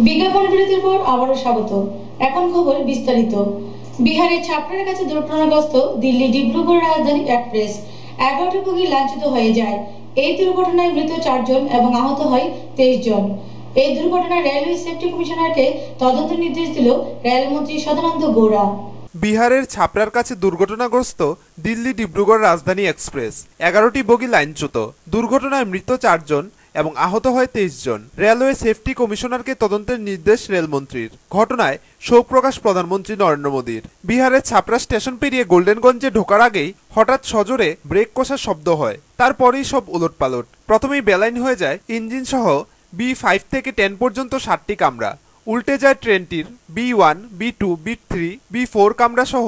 বিজ্ঞাপন বিরতির পর আবারও স্বাগত। এখন খবর বিস্তারিত। বিহারের ছাপড়ার কাছে দুর্ঘটনাগ্রস্ত দিল্লি ডিব্রুগড় রাজধানী এক্সপ্রেস 11টি বগি লাঞ্ছিত হয়ে যায়। এই দুর্ঘটনায় মৃত 4 জন এবং আহত হয় 23 জন। এই দুর্ঘটনায় রেলওয়ে সেফটি কমিশনারকে তদন্তের নির্দেশ দিল রেলমন্ত্রী সদানন্দ গৌড়া। বিহারের ছাপড়ার কাছে দুর্ঘটনাগ্রস্ত দিল্লি ডিব্রুগড় রাজধানী এক্সপ্রেস 11টি বগি লাইনচ্যুত। দুর্ঘটনায় মৃত 4 জন এবং আহত হয় 23 জন। রেলওয়ে সেফটি কমিশনারকে তদন্তের নির্দেশ রেলমন্ত্রীর। ঘটনায় শোক প্রকাশ প্রধানমন্ত্রী নরেন্দ্র মোদীর। বিহারের ছাপড়া স্টেশন পেরিয়ে গোল্ডেনগঞ্জে ঢোকার আগেই হঠাৎ সজোরে ব্রেক কষার শব্দ হয়। তারপরেই সব উলটপালট। প্রথমেই বেলাইন হয়ে যায় ইঞ্জিন সহ B5 থেকে 10 পর্যন্ত 7টি কামরা। উল্টে যায় ট্রেনটির B1, B2, B3, B4 কামরা সহ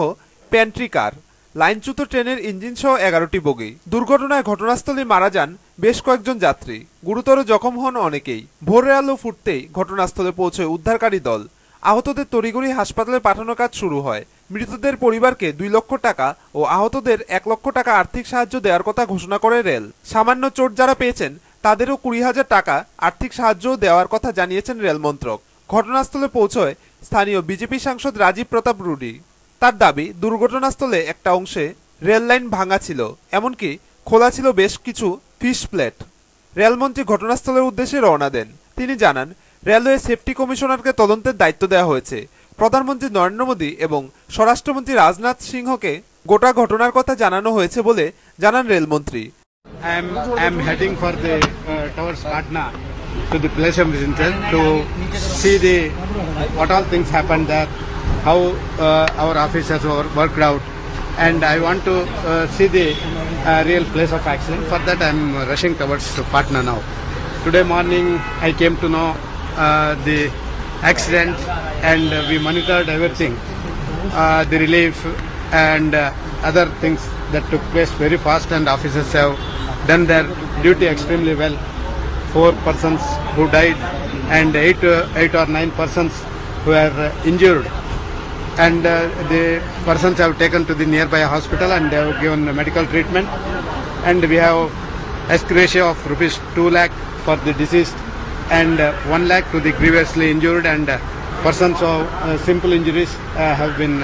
প্যান্ট্রি কার। লাইনচ্যুত ট্রেনের ইঞ্জিন সহ 11টি বগি। দুর্ঘটনায় ঘটনাস্থলে মারা যান বেশ কয়েকজন যাত্রী। গুরুতর জখম হন অনেকেই। ভোরের আলো ফুটতেই ঘটনাস্থলে পৌঁছয় উদ্ধারকারী দল। আহতদের তড়িঘড়ি হাসপাতালে পাঠানোর কাজ শুরু হয়। মৃতদের পরিবারকে 2 লক্ষ টাকা ও আহতদের 1 লক্ষ টাকা আর্থিক সাহায্য দেওয়ার কথা ঘোষণা করে রেল। সামান্য চোট যারা পেয়েছেন তাদেরও 20,000 টাকা আর্থিক সাহায্য দেওয়ার কথা জানিয়েছেন রেল মন্ত্রক। ঘটনাস্থলে পৌঁছয় স্থানীয় বিজেপি সাংসদ রাজীব প্রতাপ রুডি। তার দাবি, দুর্ঘটনাস্থলে একটা অংশে রেল লাইন ভাঙা ছিল, এমনকি খোলা ছিল বেশ কিছু ফিশ প্লেট। রেলমন্ত্রী ঘটনাস্থলের উদ্দেশ্যে রওনা দেন। তিনি জানান, রেলওয়ে সেফটি কমিশনারকে তদন্তের দায়িত্ব দেওয়া হয়েছে। প্রধানমন্ত্রী নরেন্দ্র মোদী এবং স্বরাষ্ট্রমন্ত্রী রাজনাথ সিংহকে গোটা ঘটনার কথা জানানো হয়েছে বলে জানান রেলমন্ত্রী। I am heading for the towards Patna to the place of incident to see what all things happened there, how our officers worked out, and I want to see the real place of accident. For that I am rushing towards Patna now. Today morning I came to know the accident, and we monitored everything, the relief and other things that took place very fast, and officers have done their duty extremely well. 4 persons who died and 8 or 9 persons who are injured, and the persons have taken to the nearby hospital and they have given medical treatment, and we have ex gratia of rupees 2 lakh for the deceased and 1 lakh to the grievously injured, and persons of simple injuries have been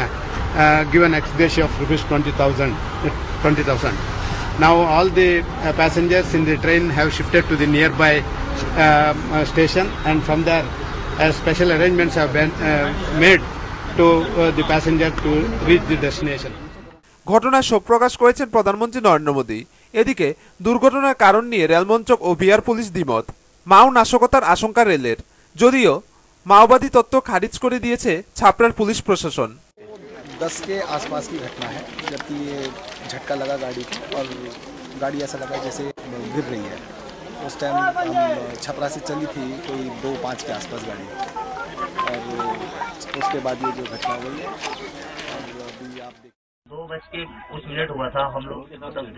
given ex gratia of rupees 20,000. Now all the passengers in the train have shifted to the nearby station, and from there special arrangements have been made to the passenger to reach the destination. ঘটনায় শোক প্রকাশ করেছেন প্রধানমন্ত্রী নরেন্দ্র মোদী। এদিকে দুর্ঘটনার কারণ নিয়ে রেলমন্ত্রক ও Bihar police দ্বিমত। মাও নাশকতার আশঙ্কা রেলের, যদিও মাওবাদী তত্ত্ব খারিজ করে দিয়েছে ছাপড়ার পুলিশ প্রশাসন। 10 के आसपास की घटना है, जबकि ये झटका लगा गाड़ी को और गाड़ी ऐसा लगा जैसे गिर रही है। उस टाइम हम छपरा से चली थी कोई 2:05 के आसपास गाड़ी, और उसके बाद ये जो घटना हुई है, और अभी आप 2:00 हुआ था। हम लोग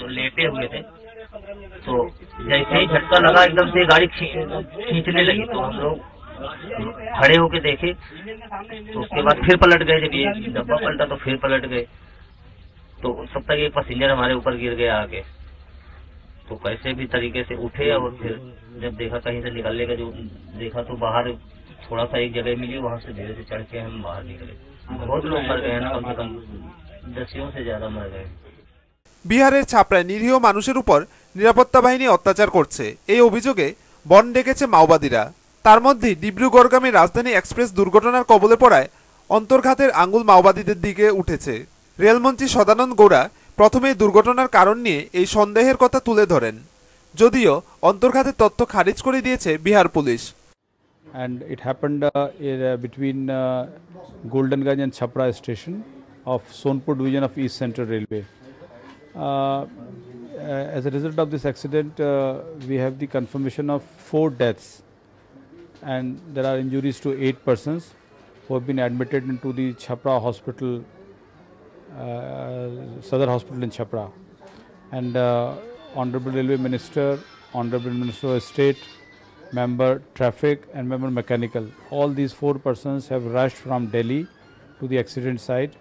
तो लेटे हुए थे, तो जैसे ही झटका लगा एकदम से गाड़ी खींचने लगी, तो हम लोग खड़े होके देखे, तो उसके बाद फिर पलट गए। जब ये डब्बा पलटा तो फिर पलट गए, तो तब तक एक पैसेंजर हमारे ऊपर गिर गया आके। तो कैसे भी तरीके से उठे, और फिर जब देखा कहीं से निकलने का जो देखा, तो बाहर थोड़ा सा एक जगह मिली, वहां से धीरे से चढ़ के हम बाहर निकले। बहुत लोग मर गए ना, कम से कम 10 से ज्यादा मर गए। বিহারের ছাপড়ায় নিরীহ মানুষের উপর নিরাপত্তা বাহিনী অত্যাচার করছে, এই অভিযোগে বন ডেকেছে মাওবাদীরা। তার মধ্যে ডিব্রুগড়গামী রাজধানী এক্সপ্রেস দুর্ঘটনার কবলে পড়ায় অন্তর্ঘাতের আঙুল মাওবাদীদের দিকে উঠেছে। রেলমন্ত্রী সদানন্দ গৌড়া প্রথমে দুর্ঘটনার কারণ নিয়ে এই সন্দেহের কথা তুলে ধরেন, যদিও অন্তর্ঘাতের তথ্য খারিজ করে দিয়েছে Bihar police. And it happened between Goldenganj and Chhapra station of Sonpur division of East Central Railway. As a result of this accident, we have the confirmation of 4 deaths, and there are injuries to 8 persons who have been admitted into the Chhapra hospital, Sadar Hospital in Chhapra. And Honorable Railway Minister, Honorable Minister of State, Member Traffic and Member Mechanical, all these 4 persons have rushed from Delhi to the accident site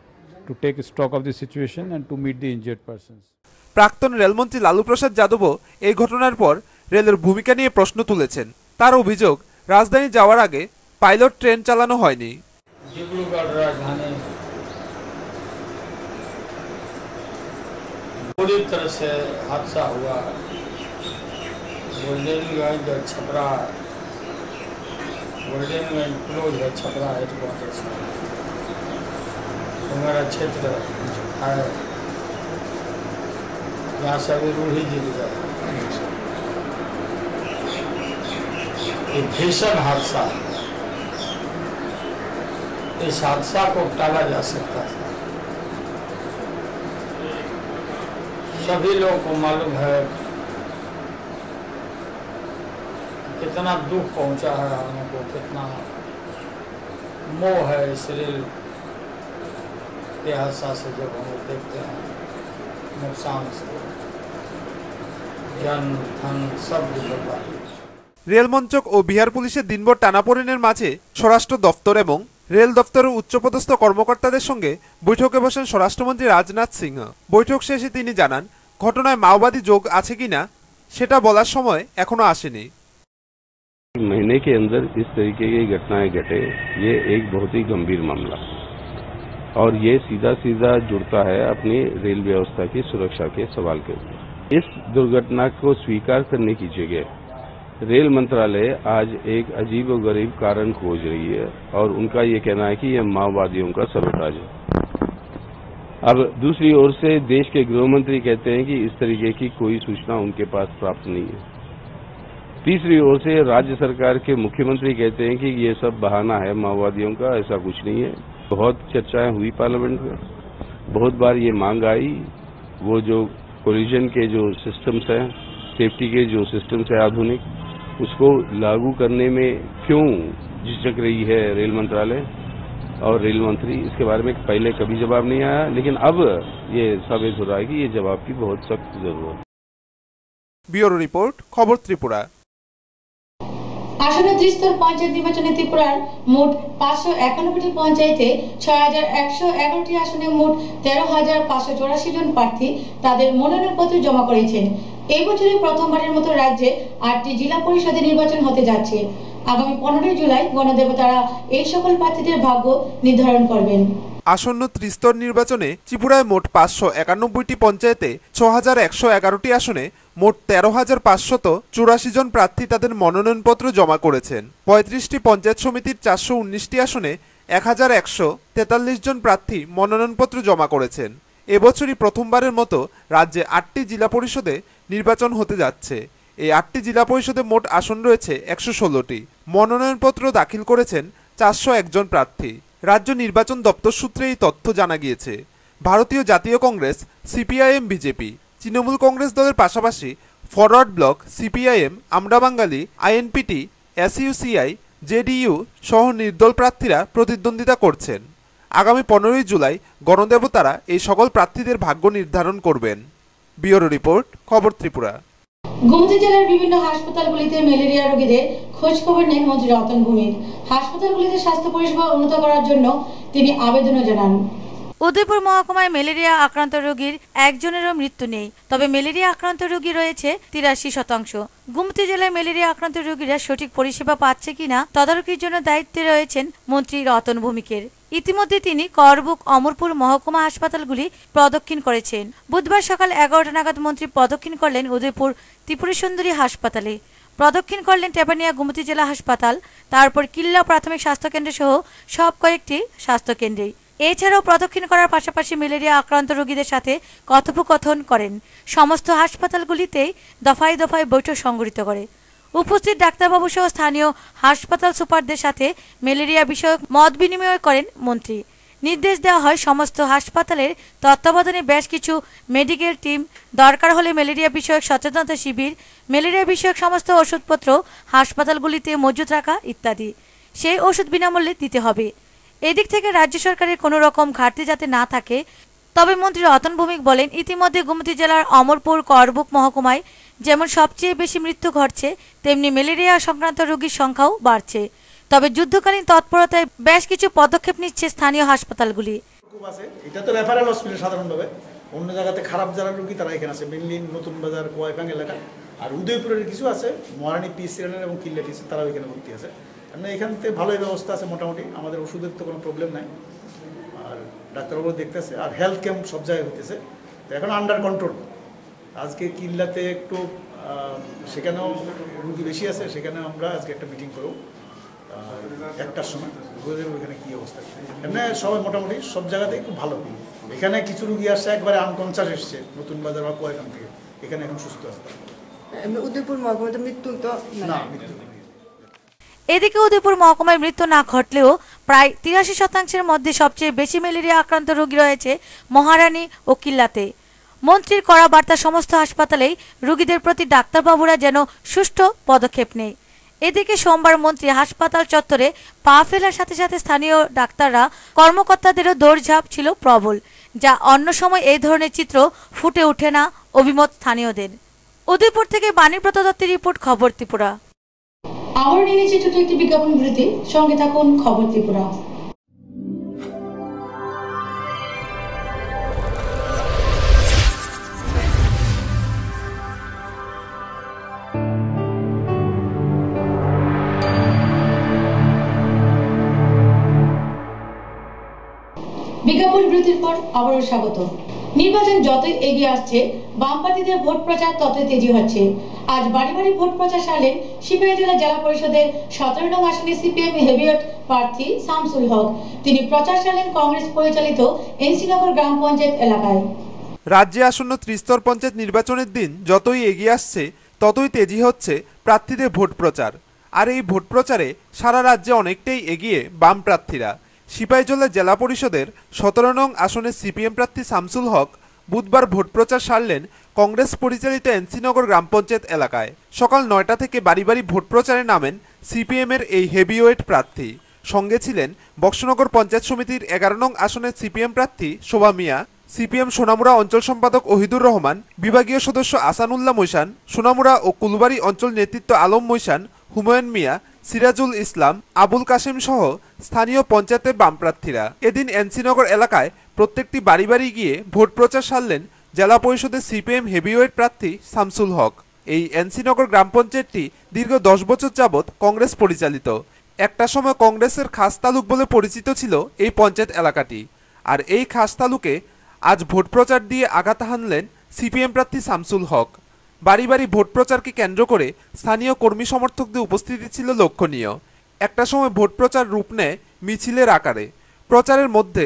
to take stock of the situation and to meet the injured persons. প্রাক্তন রেলমন্ত্রী লালু প্রসাদ যাদবও এই ঘটনার পর রেলের ভূমিকা নিয়ে প্রশ্ন তুলেছেন। তার অভিযোগ, রাজধানী যাওয়ার আগে পাইলট ট্রেন চালানো হয়নি। डिब्रूगढ़ राजधानी पूरी तरह से हादसा हुआ। गोल्डनगंज छपरा, गोल्डनगंज क्लोज है छपरा हेडक्वार्टर से। हमारा क्षेत्र है यहाँ सभी रूढ़ी जिले एक भीषण हादसा। इस हादसा को टाला जा सकता था। सभी लोगों को मालूम है कितना दुख पहुंचा है हमको, कितना मोह है इस रेल के हादसा से। जब हम लोग देखते हैं नुकसान से जन धन सब बर्बाद। রেল মন্ত্রক ও বিহার পুলিশের দিনভর টানাপোড়েনের মাঝে স্বরাষ্ট্র দপ্তর এবং রেল দপ্তরের উচ্চপদস্থ কর্মকর্তাদের সঙ্গে বৈঠকে বসেন স্বরাষ্ট্রমন্ত্রী রাজনাথ সিংহ। বৈঠক শেষে তিনি জানান, ঘটনায় মাওবাদী যোগ আছে কিনা সেটা বলার সময় এখনো আসেনি। महीने के अंदर इस तरीके की घटनाएं घटे, ये एक बहुत ही गंभीर मामला और ये सीधा सीधा जुड़ता है अपनी रेल व्यवस्था की सुरक्षा के सवाल के ऊपर। इस दुर्घटना को स्वीकार करने की जगह रेल मंत्रालय आज एक अजीब व गरीब कारण खोज रही है और उनका ये कहना है कि ये माओवादियों का सबोटाज है। अब दूसरी ओर से देश के गृह मंत्री कहते हैं कि इस तरीके की कोई सूचना उनके पास प्राप्त नहीं है। तीसरी ओर से राज्य सरकार के मुख्यमंत्री कहते हैं कि ये सब बहाना है माओवादियों का, ऐसा कुछ नहीं है। बहुत चर्चाएं हुई पार्लियामेंट में, बहुत बार ये मांग आई, वो जो कोलिजन के जो सिस्टम्स हैं, सेफ्टी के जो सिस्टम्स है आधुनिक, उसको लागू करने में क्यों झिझक रही है रेल मंत्रालय और रेल मंत्री, इसके बारे में पहले कभी जवाब नहीं आया, लेकिन अब ये साबित हो रहा है कि ये जवाब की बहुत सख्त जरूरत है। ব্যুরো রিপোর্ট, খবর ত্রিপুরা। আসন্ন ত্রিস্তর পঞ্চায়েত নির্বাচনে ত্রিপুরার মোট 591টি পঞ্চায়েতে 6111টি আসনে মোট 13,584 জন প্রার্থী তাদের মনোনয়নপত্র জমা করেছেন। এই বছরে প্রথমবারের মতো রাজ্যে 8টি জেলা পরিষদের নির্বাচন হতে যাচ্ছে। আগামী 15 জুলাই গণদেবতারা এই সকল প্রার্থীদের ভাগ্য নির্ধারণ করবেন। আসন্ন ত্রিস্তর নির্বাচনে ত্রিপুরায় মোট 591টি পঞ্চায়েতে 6111টি আসনে মোট 13,584 জন প্রার্থী তাদের মনোনয়নপত্র জমা করেছেন। 35টি পঞ্চায়েত সমিতির 419টি আসনে 1143 জন প্রার্থী মনোনয়নপত্র জমা করেছেন। এবছরই প্রথমবারের মতো রাজ্যে 8টি জেলা পরিষদে নির্বাচন হতে যাচ্ছে। এই 8টি জেলা পরিষদে মোট আসন রয়েছে 116টি। মনোনয়নপত্র দাখিল করেছেন 401 জন প্রার্থী। রাজ্য নির্বাচন দপ্তর সূত্রে এই তথ্য জানা গিয়েছে। ভারতীয় জাতীয় কংগ্রেস, সিপিআইএম, বিজেপি, তৃণমূল কংগ্রেস দলের পাশাপাশি ফরওয়ার্ড ব্লক, সিপিআইএম, আমরা বাঙালি, আইএনপিটি, এসইউসিআই, জেডিইউ সহ নির্দল প্রার্থীরা প্রতিদ্বন্দ্বিতা করছেন। আগামী 15 জুলাই গণদেবতারা এই সকল প্রার্থীদের ভাগ্য নির্ধারণ করবেন। ব্যুরো রিপোর্ট, খবর ত্রিপুরা। গোমতী জেলার বিভিন্ন হাসপাতালগুলিতে ম্যালেরিয়া রোগীদের খোঁজ খবর নেন মন্ত্রী রতন ভৌমিক। হাসপাতালগুলিতে স্বাস্থ্য পরিষেবা উন্নত করার জন্য তিনি আবেদনও জানান। উদয়পুর মহকুমায় ম্যালেরিয়া আক্রান্ত রোগীর একজনেরও মৃত্যু নেই, তবে ম্যালেরিয়া আক্রান্ত রোগী রয়েছে 83%। গোমতী জেলায় ম্যালেরিয়া আক্রান্ত রোগীরা সঠিক পরিষেবা পাচ্ছে কিনা তদারকির জন্য দায়িত্বে রয়েছেন মন্ত্রী রতন ভৌমিকের। ইতিমধ্যে তিনি করবুক, অমরপুর মহকুমা হাসপাতালগুলি প্রদক্ষিণ করেছেন। বুধবার সকাল 11টা নাগাদ মন্ত্রী প্রদক্ষিণ করলেন উদয়পুর ত্রিপুরা সুন্দরী হাসপাতালে, প্রদক্ষিণ করলেন টেপানিয়া গোমতী জেলা হাসপাতাল, তারপর কিল্লা প্রাথমিক স্বাস্থ্যকেন্দ্র সহ সব কয়েকটি স্বাস্থ্যকেন্দ্রে। এছাড়াও প্রদক্ষিণ করার পাশাপাশি ম্যালেরিয়া আক্রান্ত রোগীদের সাথে কথোপকথন করেন। সমস্ত হাসপাতালগুলিতেই দফায় দফায় বৈঠক সংগঠিত করে। উপস্থিত ডাক্তারবাবু সহ স্থানীয় হাসপাতাল সুপারদের সাথে ম্যালেরিয়া বিষয়ক মত বিনিময় করেন মন্ত্রী। নির্দেশ দেওয়া হয় সমস্ত হাসপাতালের তত্ত্বাবধানে বেশ কিছু মেডিকেল টিম, দরকার হলে ম্যালেরিয়া বিষয়ক সচেতনতা শিবির, ম্যালেরিয়া বিষয়ক সমস্ত ওষুধপত্র হাসপাতালগুলিতে মজুত রাখা ইত্যাদি। সেই ওষুধ বিনামূল্যে দিতে হবে। এদিক থেকে রাজ্য সরকারের কোনো রকম ঘাটতি যাতে না থাকে। তবে মন্ত্রী রতন ভৌমিক বলেন, ইতিমধ্যে গোমতী জেলার অমরপুর, করবুক মহকুমায় যেমন সবচেয়ে বেশি মৃত্যু ঘটছে, তেমনি ম্যালেরিয়া সংক্রান্ত রোগীর সংখ্যাও বাড়ছে। তবে যুদ্ধকালীন তৎপরতায় বেশ কিছু পদক্ষেপ নিচ্ছে স্থানীয় হাসপাতালগুলি। এটা তো রেফারেল হসপিটাল সাধারণভাবে, অন্য জায়গাতে খারাপ যারা রোগী তারা এখানে আছে, মেনলি নতুন বাজার, কোয়াইপাং এলাকা, আর উদয়পুরের কিছু আছে, মহারানী পিস এবং কিল্লা পিস, তারাও এখানে ভর্তি আছে। কেন এখান থেকে ভালোই ব্যবস্থা আছে মোটামুটি, আমাদের ওষুধের তো কোনো প্রবলেম নাই, আর ডাক্তারবাবু দেখতেছে, আর হেলথ ক্যাম্প সব জায়গায় হইতেছে, তো এখন আন্ডার কন্ট্রোল। আজকে কিল্লাতে একটু সেখানেও রুগী বেশি আছে, সেখানে আমরা আজকে একটা মিটিং করব 1টার সময়, ওইখানে কী অবস্থা। এমনি সবাই মোটামুটি সব জায়গাতেই খুব ভালো। এখানে কিছু রুগী আসছে একবারে আনকনসাস এসছে নতুন বাজার বা কয়েকখান থেকে, এখানে এখন সুস্থ আছে। উদয়পুর মহকুমাতে মৃত্যু তো না, মৃত্যু। এদিকে উদয়পুর মহকুমায় মৃত্যু না ঘটলেও প্রায় 83% মধ্যে সবচেয়ে বেশি ম্যালেরিয়া আক্রান্ত রোগী রয়েছে মহারানী ও কিল্লাতে। মন্ত্রীর কড়া বার্তা সমস্ত হাসপাতালেই রোগীদের প্রতি ডাক্তারবাবুরা যেন সুষ্ঠু পদক্ষেপ নেয়। এদিকে সোমবার মন্ত্রী হাসপাতাল চত্বরে পা ফেলার সাথে সাথে স্থানীয় ডাক্তাররা কর্মকর্তাদেরও দৌড়ঝাঁপ ছিল প্রবল, যা অন্য সময় এই ধরনের চিত্র ফুটে ওঠে না অভিমত স্থানীয়দের। উদয়পুর থেকে বাণীব্রত দত্তের রিপোর্ট, খবর ত্রিপুরা। আবার নিয়ে নিচ্ছে ছোট একটি বিজ্ঞাপন বিরতি, সঙ্গে থাকুন খবর ত্রিপুরা। বিজ্ঞাপন বিরতির পর আবারও স্বাগত। নির্বাচন যতই এগিয়ে আসছে, বামপন্থীদের ভোট প্রচার ততই তেজি হচ্ছে। আজ বাড়ি বাড়ি ভোট প্রচার সারলেন সিপাহীজলা জেলা পরিষদের 17 নং আসনে সিপিএম হেভিওয়েট প্রার্থী শামসুল হক। তিনি প্রচার চালালেন কংগ্রেস পরিচালিত এনসিনগর গ্রাম পঞ্চায়েত এলাকায়। রাজ্যে আসন্ন ত্রিস্তর পঞ্চায়েত নির্বাচনের দিন যতই এগিয়ে আসছে, ততই তেজি হচ্ছে প্রার্থীদের ভোট প্রচার। আর এই ভোট প্রচারে সারা রাজ্যে অনেকটাই এগিয়ে বাম প্রার্থীরা। সিপাহীজলা জেলা পরিষদের 17 নং আসনের সিপিএম প্রার্থী শামসুল হক বুধবার ভোট প্রচার সারলেন কংগ্রেস পরিচালিত এনসিনগর গ্রাম পঞ্চায়েত এলাকায়। সকাল 9টা থেকে বাড়ি বাড়ি ভোট প্রচারে নামেন সিপিএমের এই হেভিওয়েট প্রার্থী। সঙ্গে ছিলেন বক্সনগর পঞ্চায়েত সমিতির 11 নং আসনের সিপিএম প্রার্থী শোভা মিয়া, সিপিএম সোনামুড়া অঞ্চল সম্পাদক ওহিদুর রহমান, বিভাগীয় সদস্য আসানুল্লাহ মৈশান, সোনামুড়া ও কুলবাড়ি অঞ্চল নেতৃত্ব আলম মৈশান, হুমায়ুন মিয়া, সিরাজুল ইসলাম, আবুল কাশেম সহ স্থানীয় পঞ্চায়েতের বাম প্রার্থীরা। এদিন এনসিনগর এলাকায় প্রত্যেকটি বাড়ি বাড়ি গিয়ে ভোট প্রচার সারলেন জেলা পরিষদের সিপিএম হেভিওয়েট প্রার্থী শামসুল হক। এই এনসিনগর গ্রাম পঞ্চায়েতটি দীর্ঘ 10 বছর যাবৎ কংগ্রেস পরিচালিত। একটা সময় কংগ্রেসের খাস তালুক বলে পরিচিত ছিল এই পঞ্চায়েত এলাকাটি। আর এই খাস তালুকে আজ ভোট প্রচার দিয়ে আঘাত হানলেন সিপিএম প্রার্থী শামসুল হক। বাড়ি বাড়ি ভোট প্রচারকে কেন্দ্র করে স্থানীয় কর্মী সমর্থকদের উপস্থিতি ছিল লক্ষণীয়। একটা সময় ভোট প্রচার রূপ নেয় মিছিলের আকারে। প্রচারের মধ্যে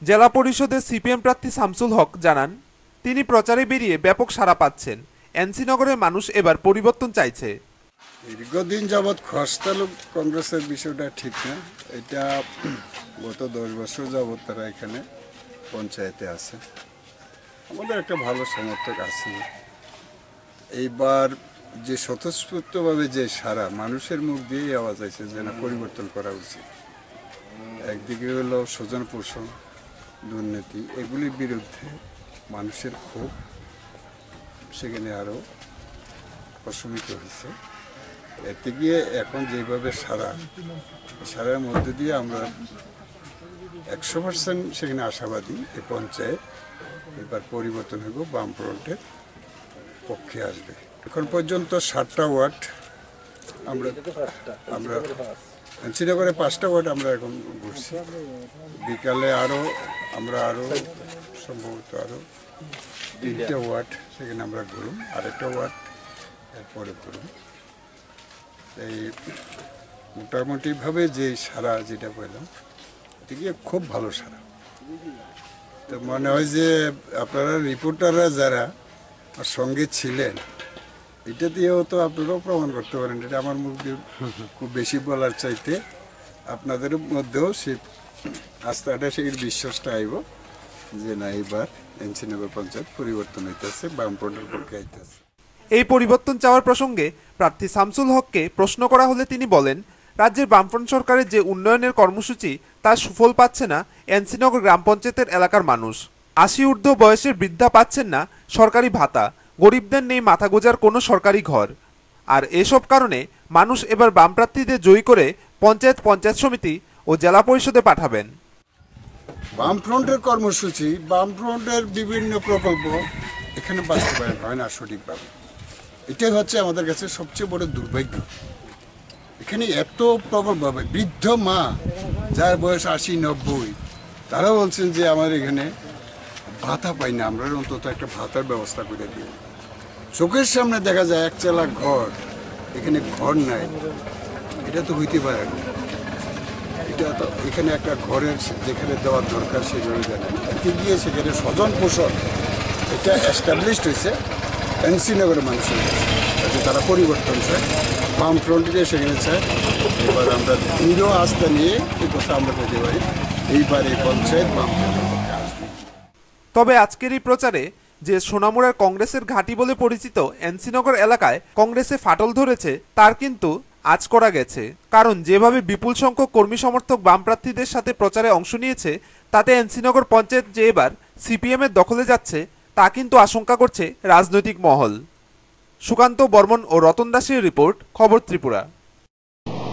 জেলা পরিষদের সিপিএম প্রার্থী শামসুল হক জানান, তিনি প্রচারে বেরিয়ে ব্যাপক সাড়া পাচ্ছেন। এনসিনগরের মানুষ এবার পরিবর্তন চাইছে। দীর্ঘদিন যাবৎ খস তালুক কংগ্রেসের বিষয়টা ঠিক না। এটা গত 10 বছর যাবৎ তারা এখানে পঞ্চায়েতে আছে। আমাদের একটা ভালো সমর্থক আছে। এইবার যে স্বতঃস্ফূর্তভাবে যে সারা মানুষের মুখ দিয়েই আওয়াজ আছে যে না, পরিবর্তন করা উচিত। একদিকে হলো স্বজন পোষণ, দুর্নীতি, এগুলির বিরুদ্ধে মানুষের ক্ষোভ সেখানে আরও প্রশমিত হয়েছে। এতে গিয়ে এখন যেভাবে সারার মধ্যে দিয়ে আমরা 100% সেখানে আশাবাদী এই পঞ্চায়েত এবার পরিবর্তন হইব, বামফ্রন্টের পক্ষে আসবে। এখন পর্যন্ত 7টা ওয়ার্ড আমরা শ্রীনগরে 5টা ওয়ার্ড আমরা এখন ঘুরছি। বিকালে আমরা আরও সম্ভবত আরও 3টে ওয়ার্ড সেখানে আমরা ঘুরুম, আরেকটা ওয়ার্ড এরপরে ঘুরুম। এই মোটামুটিভাবে যে সারা যেটা পেলাম, এদিকে খুব ভালো সারা। তো মনে হয় যে আপনারা রিপোর্টাররা যারা সঙ্গে ছিলেন, এটা দিয়েও তো আপনারাও প্রমাণ করতে পারেন। এটা আমার মুখ দিয়ে খুব বেশি বলার চাইতে আপনাদের মধ্যেও সে আস্থাটা, সেই বিশ্বাসটা আইব যে না, এবার এনসিনগর পঞ্চায়েত পরিবর্তন হইতেছে, বামফ্রন্টের পক্ষে আইতেছে। এই পরিবর্তন চাওয়ার প্রসঙ্গে প্রার্থী শামসুল হককে প্রশ্ন করা হলে তিনি বলেন, রাজ্যের বামফ্রন্ট সরকারের যে উন্নয়নের কর্মসূচি তার সুফল পাচ্ছে না এনসিনগর গ্রাম পঞ্চায়েতের এলাকার মানুষ। 80 ঊর্ধ্ব বয়সের বৃদ্ধা পাচ্ছেন না সরকারি ভাতা, গরিবদের নেই মাথা গোজার কোনো সরকারি ঘর। আর এসব কারণে মানুষ এবার বাম প্রার্থীদের জয়ী করে পঞ্চায়েত সমিতি ও জেলা পরিষদে পাঠাবেন। বামফ্রন্টের কর্মসূচি, বামফ্রন্টের বিভিন্ন প্রকল্প এখানে বাস্তবায়ন হয় না সঠিকভাবে। এটাই হচ্ছে আমাদের কাছে সবচেয়ে বড় দুর্ভাগ্য। এখানে এত প্রবলভাবে বৃদ্ধ মা যার বয়স 80-90 তারা বলছেন যে আমার এখানে ভাতা পাই না, আমরা অন্তত একটা ভাতার ব্যবস্থা করে দিই। চোখের সামনে দেখা যায় একচালা ঘর, এখানে ঘর নাই, এটা তো হইতে পারে না। এটা তো এখানে একটা ঘরের যেখানে দেওয়ার দরকার সেভাবে দেয় না। এতে গিয়ে সেখানে স্বজন পোষণ এটা এস্টাবলিশড হয়েছে এনসি নগরের মানুষের কাছে, যাতে তারা পরিবর্তন চায়, বামফ্রন্টকে সেখানে চায়। এবার আমরা দৃঢ় আস্থা নিয়ে এই কথা আমরা বলতে পারি এইবার এই পঞ্চায়েত বামফ্রন্টের পক্ষে আসবে। তবে আজকের এই প্রচারে যে সোনামুড়ার কংগ্রেসের ঘাঁটি বলে পরিচিত এনসিনগর এলাকায় কংগ্রেসে ফাটল ধরেছে তার কিন্তু আজ করা গেছে। কারণ যেভাবে বিপুল সংখ্যক কর্মী সমর্থক বাম প্রার্থীদের সাথে প্রচারে অংশ নিয়েছে, তাতে এনসিনগর পঞ্চায়েত যে এবার সিপিএম এর দখলে যাচ্ছে তা কিন্তু আশঙ্কা করছে রাজনৈতিক মহল। সুকান্ত বর্মন ও রতন দাসের রিপোর্ট, খবর ত্রিপুরা।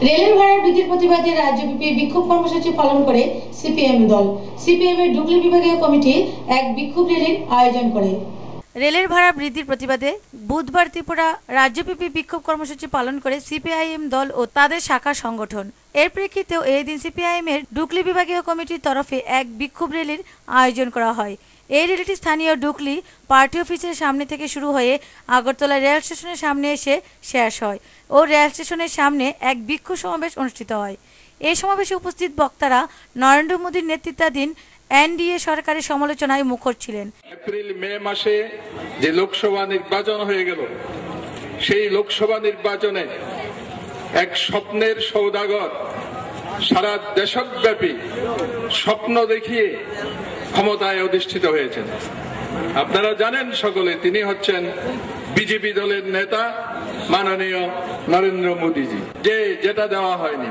রেলের ভাড়া বৃদ্ধির প্রতিবাদে রাজ্যব্যাপী বিক্ষোভ কর্মসূচি পালন করে সিপিএম দল। সিপিএম এর ডুগলি বিভাগীয় কমিটি এক বিক্ষোভ র্যালির আয়োজন করে। রেলের ভাড়া বৃদ্ধির প্রতিবাদে বুধবার ত্রিপুরা রাজ্যব্যাপী বিক্ষোভ কর্মসূচি পালন করে সিপিআইএম দল ও তাদের শাখা সংগঠন। এর প্রেক্ষিতেও এই দিন সিপিআইএম এর ডুগলি বিভাগীয় কমিটির তরফে এক বিক্ষোভ র্যালির আয়োজন করা হয়। এই র্যালিটি স্থানীয় ডুগলি পার্টি অফিসের সামনে থেকে শুরু হয়ে আগরতলা রেল স্টেশনের সামনে এসে শেষ হয় ও রেল স্টেশনের সামনে এক বিক্ষোভ সমাবেশ অনুষ্ঠিত হয়। এই সমাবেশে উপস্থিত বক্তারা নরেন্দ্র মোদীর নেতৃত্বাধীন এনডিএ সরকারের সমালোচনায় মুখর ছিলেন। এপ্রিল মে মাসে যে লোকসভা নির্বাচন হয়ে গেল, সেই লোকসভা নির্বাচনে এক স্বপ্নের সৌদাগর সারা দেশব্যাপী স্বপ্ন দেখিয়ে ক্ষমতায় অধিষ্ঠিত হয়েছেন। আপনারা জানেন সকলে, তিনি হচ্ছেন বিজেপি দলের নেতা মাননীয় নরেন্দ্র মোদীজি। যেটা দেওয়া হয়নি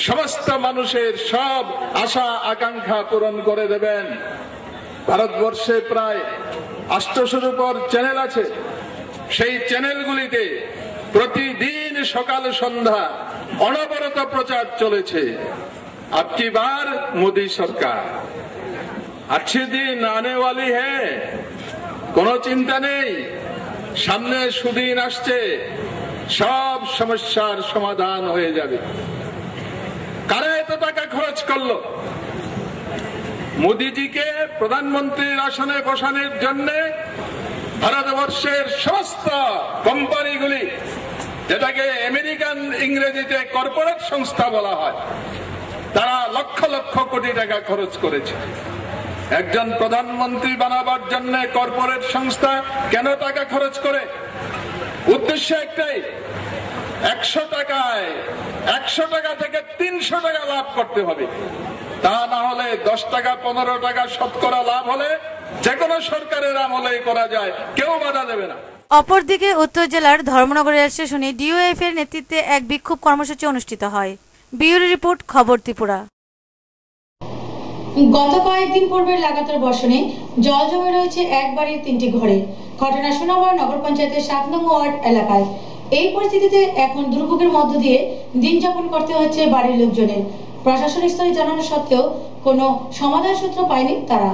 সমস্ত মানুষের সব আশা আকাঙ্ক্ষা পূরণ করে দেবেন। ভারতবর্ষে প্রায় 800-এর উপর চ্যানেল আছে। সেই চ্যানেলগুলিতে প্রতিদিন সকাল সন্ধ্যা অনবরত প্রচার চলেছে, আবকি বার মোদী সরকার, अच्छे दिन आने वाली है, কোনো চিন্তা নেই, সামনে সুদিন আসছে, সব সমস্যার সমাধান হয়ে যাবে। কারা এত টাকা খরচ করলো মোদীজিকে প্রধানমন্ত্রীর আসনে বসানোর জন্য? ভারতবর্ষের সমস্ত কোম্পানিগুলি, যেটাকে আমেরিকান ইংরেজিতে কর্পোরেট সংস্থা বলা হয়, তারা লক্ষ লক্ষ কোটি টাকা খরচ করেছে। একজন প্রধানমন্ত্রী বানাবার জন্য কর্পোরেট সংস্থা কেন টাকা খরচ করে? উদ্দেশ্য একটাই, 100 টাকায় 100 টাকা থেকে 300 টাকা লাভ করতে হবে। তা না হলে 10 টাকা 15 টাকা শতকরা লাভ হলে যে কোনো সরকারের আমলেই করা যায়, কেউ বাধা দেবে না। অপরদিকে উত্তর জেলার ধর্মনগর রেল স্টেশনে ডিওএফ এর নেতৃত্বে এক বিক্ষোভ কর্মসূচি অনুষ্ঠিত হয়। ব্যুরো রিপোর্ট, খবর ত্রিপুরা। গত কয়েকদিন পূর্বে লাগাতার বর্ষণে জল জমে রয়েছে এক বাড়ির 3টি ঘরে। ঘটনা সোনামুড়া নগর পঞ্চায়েতের 7 নং ওয়ার্ড এলাকায়। এই পরিস্থিতিতে এখন দুর্ভোগের মধ্য দিয়ে দিন যাপন করতে হচ্ছে বাড়ির লোকজনের। প্রশাসনিক স্তরে জানানো সত্ত্বেও কোনো সমাধান সূত্র পায়নি তারা।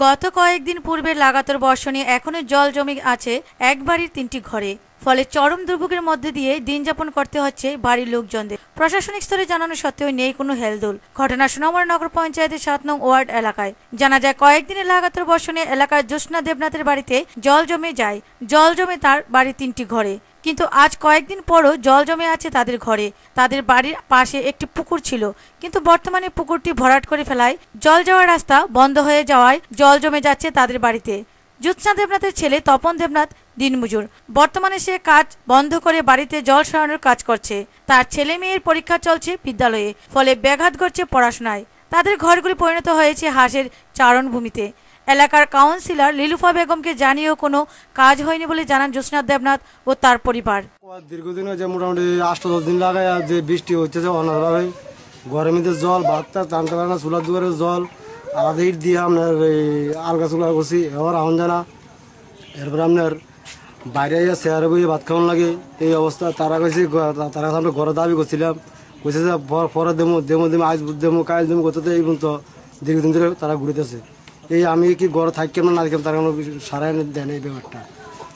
গত কয়েকদিন পূর্বে লাগাতার বর্ষণে এখনো জল জমে আছে এক বাড়ির 3টি ঘরে। ফলে চরম দুর্ভোগের মধ্যে দিয়ে দিন যাপন করতে হচ্ছে বাড়ির লোকজনদের। প্রশাসনিক স্তরে জানানো সত্ত্বেও নেই কোনো হেলদোল। ঘটনা সোনামুড়া নগর পঞ্চায়েতের 7 নং ওয়ার্ড এলাকায়। জানা যায় কয়েকদিনের লাগাতার বর্ষণে এলাকার জ্যোৎস্না দেবনাথের বাড়িতে জল জমে যায়। জল জমে তার বাড়ির 3টি ঘরে। কিন্তু আজ কয়েকদিন পরও জল জমে আছে তাদের ঘরে। তাদের বাড়ির পাশে একটি পুকুর ছিল, কিন্তু বর্তমানে পুকুরটি ভরাট করে ফেলায় জল যাওয়ার রাস্তা বন্ধ হয়ে যাওয়ায় জল জমে যাচ্ছে তাদের বাড়িতে। জ্যোৎস্না দেবনাথের ছেলে তপন দেবনাথ দিনমজুর। বর্তমানে সে কাজ বন্ধ করে বাড়িতে জল সরানোর কাজ করছে। তার ছেলে মেয়ের পরীক্ষা চলছে বিদ্যালয়ে, ফলে ব্যাঘাত ঘটছে পড়াশোনায়। তাদের ঘরগুলি পরিণত হয়েছে হাঁসের চারণভূমিতে। এলাকার কাউন্সিলর লিলুফা বেগমকে জানিয়েও কোনো কাজ হয়নি বলে জানান জ্যোৎস্না দেবনাথ ও তার পরিবার। দীর্ঘদিন হয়েছে, মোটামুটি 8-10 দিন লাগায় যে বৃষ্টি হচ্ছে অনাভাবে ঘরের মধ্যে জল, ভাতটা টানতে পারে না, চুলার দুয়ারে জল, আলাদা ইট দিয়ে আপনার আলগা চুলা করছি, এবার আহন জানা। এরপরে আপনার বাইরে চেয়ারে বইয়ে ভাত খাওয়ান লাগে, এই অবস্থা। তারা কইছে, তারা আমরা ঘরে দাবি করছিলাম, কইছে যে পরে দেমো আজ দেমো কাল দেমো করতে। এই পর্যন্ত দীর্ঘদিন ধরে তারা ঘুরিতেছে। এই আমি কি ঘরে থাকি না না তারা কোনো সারাই দেন এই ব্যাপারটা।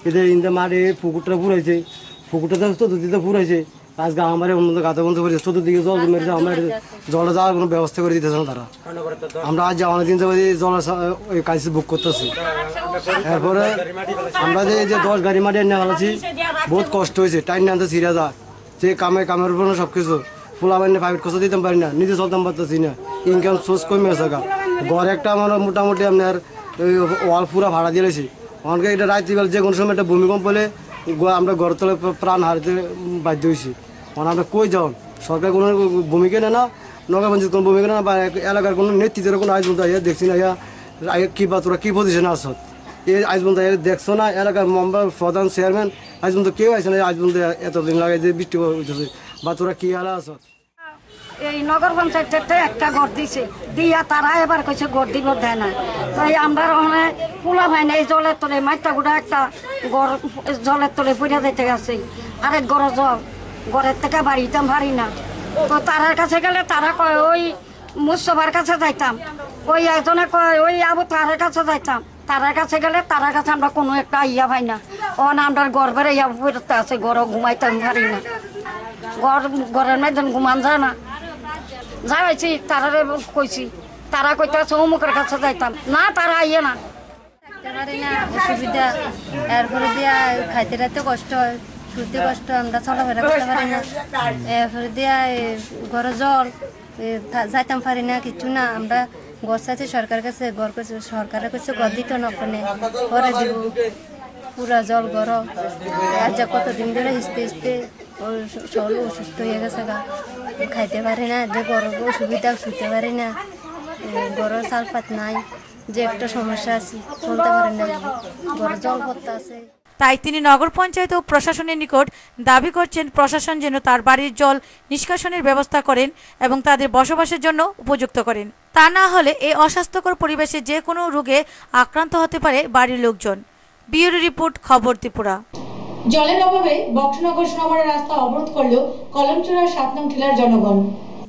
এদের ইন্দা মাঠে পুকুরটা ফুরাইছে, পুকুরটা তো দুদিতে ফুরাইছে, আজকে আমার গাতে বন্ধ করেছে, চতুর্দিকে জল মেরেছে, আমরা জলে যাওয়ার কোনো ব্যবস্থা করে দিতেছে না তারা। আমরা আজ অনেকদিন যাবো জলের কাজ বুক করতেছি। এরপরে আমরা যে 10 গাড়ি মাটি এনে ফেলাছি, বহুত কষ্ট হয়েছে, টাইম আনতে ছিঁড়া যায়, যে কামের উপর সব কিছু ফুলা বানিয়ে প্রাইভেট খরচা দিতে পারি না, নিজে চলতাম পারতেছি না, ইনকাম সোর্স কমে আছে। ঘরে একটা আমার মোটামুটি আপনার ওয়াল পুরা ভাড়া দিয়েছি। অনেকে এটা রাত্রিবেলা যে কোনো সময় একটা ভূমিকম্প হলে আমরা ঘর তলে প্রাণ হারাতে বাধ্য হয়েছি। আমরা কই যাও, সরকার কোনো ভূমিকা নেয় না, নগর পঞ্চায়েত কোনো ভূমিকা নেয় না, বা এলাকার কোনো নেতৃত্বের কোনো আজ বন্ধু দেখছি না। কি বা তোরা কী পজিশনে আস, এই আজ বন্ধু দেখছো না, এলাকার মেম্বার প্রধান চেয়ারম্যান আজ বন্ধু কেউ আসে না, আজ বন্ধু এতদিন লাগে যে বৃষ্টি হইতেছে, বা তোরা কী হালা আস। এই নগর পঞ্চায়েতে একটা ঘর দিছে, দিয়া তারা এবার কইছে ঘর দিব দেয় না। তাই আমরা ওখানে পোলা ভাই না, এই জলের তলে মাইটা গুড়া একটা ঘর জলের তলে পড়ে দিতে গেছে, আরেক ঘর জল, ঘরের থেকে বাড়িতাম পারি না। তো তারার কাছে গেলে তারা কয় ওই মুস্তফার কাছে যাইতাম, ওই একজনে কয় ওই আবু তারের কাছে যাইতাম। তারার কাছে গেলে তারার কাছে আমরা কোনো একটা ইয়া পাই না। ওখান আমরা ঘর বেড়ে ইয়া পড়তে আছে, ঘরও ঘুমাইতাম পারি না, ঘরের মেয়েজন ঘুমান যায় না। যাইছি তারারে কইছি, তারা কইতেছে অমুকের কাছে যাইতাম না, তারা আইয়ে না। অসুবিধা, এরপরে দিয়া খাইতে রাইতে কষ্ট হয়, শুতে কষ্ট, আমরা চলাফেরা করতে পারি না। এরপরে দিয়া ঘরে জল, যাইতাম পারি না, কিছু না। আমরা ঘর চাইছি সরকারের কাছে, ঘর করছে সরকারের কাছে, ঘর দিত না, ওখানে ঘরে দিব পুরা জল ঘর। আজ কতদিন ধরে হিসতে হিসতে শরীর অসুস্থ হয়ে গেছে, গা খাইতে পারি না, যে ঘর অসুবিধা, শুতে পারি না, ঘরের চালপাত নাই, যে একটা সমস্যা আছে, চলতে পারি না, ঘরে জল ভর্তা আছে। তাই তিনি নগর পঞ্চায়েত ও প্রশাসনের নিকট দাবি করছেন প্রশাসন যেন তার বাড়ির জল নিষ্কাশনের ব্যবস্থা করেন এবং তাদের বসবাসের জন্য উপযুক্ত করেন। তা না হলে এই অস্বাস্থ্যকর পরিবেশে যে কোনো রোগে আক্রান্ত হতে পারে বাড়ির লোকজন। ব্যুরো রিপোর্ট, খবর ত্রিপুরা। জলের অভাবে বক্সনগর সোনামুড়া রাস্তা অবরোধ করল কলমচূড়া 7 নং টিলার জনগণ।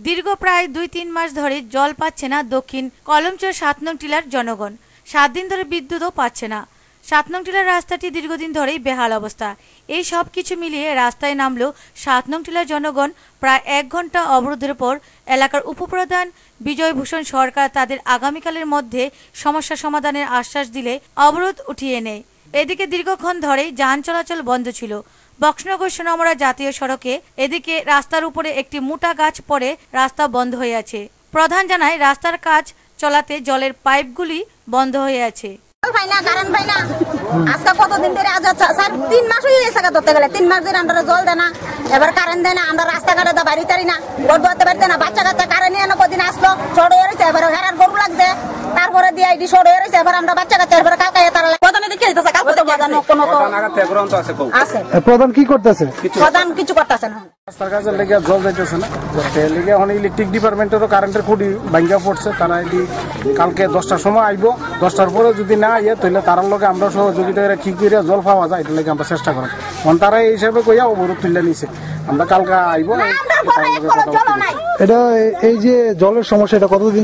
দীর্ঘ প্রায় 2-3 মাস ধরে জল পাচ্ছে না দক্ষিণ কলমচূড়া 7 নং টিলার জনগণ। 7 দিন ধরে বিদ্যুৎও পাচ্ছে না। 7 নং টিলার রাস্তাটি দীর্ঘদিন ধরেই বেহাল অবস্থা। এই সব কিছু মিলিয়ে রাস্তায় নামলো 7 নং টিলার জনগণ। প্রায় 1 ঘন্টা অবরোধের পর এলাকার উপপ্রধান বিজয়ভূষণ সরকার তাদের আগামীকালের মধ্যে সমস্যা সমাধানের আশ্বাস দিলে অবরোধ উঠিয়ে নেয়। এদিকে দীর্ঘক্ষণ ধরেই যান চলাচল বন্ধ ছিল বক্সনগর সোনামুড়া জাতীয় সড়কে। এদিকে রাস্তার উপরে একটি মোটা গাছ পড়ে রাস্তা বন্ধ হয়ে আছে। প্রধান জানায় রাস্তার কাজ চলাতে জলের পাইপগুলি বন্ধ হয়ে আছে। আজকে কতদিন ধরে, আজ 3 মাস হয়ে গেছে ধরতে গেলে, 3 মাস ধরে আমরা জল দেয় না, এবার কারেন্ট দেয় না, আমরা রাস্তাঘাটে তো বাড়ি তারি না, ঘর ধরতে পারতে না, বাচ্চা কাচ্চা কারেন্ট নিয়ে কদিন আসলো, চড় হয়ে রয়েছে, এবার হেরার গরু লাগছে, তারপরে দিয়ে আইডি সর হয়ে রয়েছে, এবার আমরা বাচ্চা কাচ্চা এবার কালকে তারা প্রধান দেখে দিতেছে, কালকে তো প্রধান কোনো তো আছে, প্রধান কি করতেছে? প্রধান কিছু করতেছে না, রাস্তার কাজের লেগে জল যাইতেছে না, লেগে এখন ইলেকট্রিক ডিপার্টমেন্টেরও কারেন্টের খুঁটি ভাঙ্গা পড়ছে। তারা এটি কালকে 10টার সময় আইব, 10টার পরে যদি না আইয়ে তাহলে তার লগে আমরা সহযোগিতা কি করে জল পাওয়া যায় এটা লেগে আমরা চেষ্টা করব। এখন তারা এই হিসাবে কইয়া অবরোধ তুলে নিছে, আমরা কালকে আইব। এটা এই যে জলের সমস্যা, এটা কতদিন